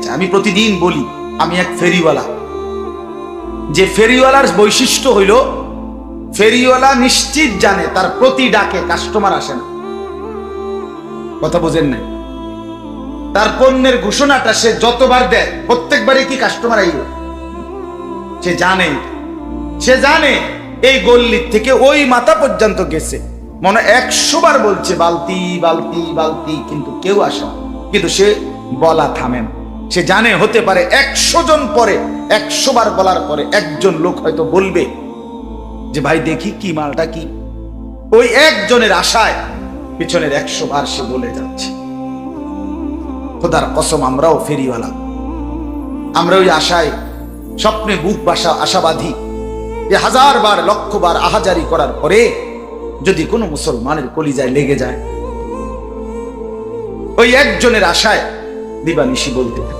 চায়। আমি প্রতিদিন বলি আমি এক ফেরিওয়ালা, যে ফেরিওয়ালার বৈশিষ্ট্য হইল ফেরিওয়ালা নিশ্চিত জানে তার প্রতি ডাকে কাস্টমার আসে না। কথা বুঝেন না? তার পণ্যের ঘোষণাটা সে যতবার দেয় প্রত্যেকবারই কি কাস্টমার আইব? সে জানে, সে জানে এই গল্লির থেকে ওই মাথা পর্যন্ত গেছে, মনে 100 বার বলছে বালতি বালতি বালতি, কিন্তু কেউ আসে না। কিন্তু সে বলা থামে না। সে জানে হতে পারে 100 জন পরে, 100 বার বলার পরে একজন লোক হয়তো বলবে যে ভাই দেখি কি মালটা কি। ওই একজনের আশায় পিছনের 100 বার সে বলে যাচ্ছে। খোদার কসম আমরাও ফেরিওয়ালা, আমরা ওই আশায় স্বপ্নে বুক বাসা আশাবাদী যে 1000 বার 1,00,000 বার আহাজারি করার পরে যদি কোনো মুসলমানের কলিজায় লেগে যায়, ওই একজনের আশায় দিবানিশি বলতে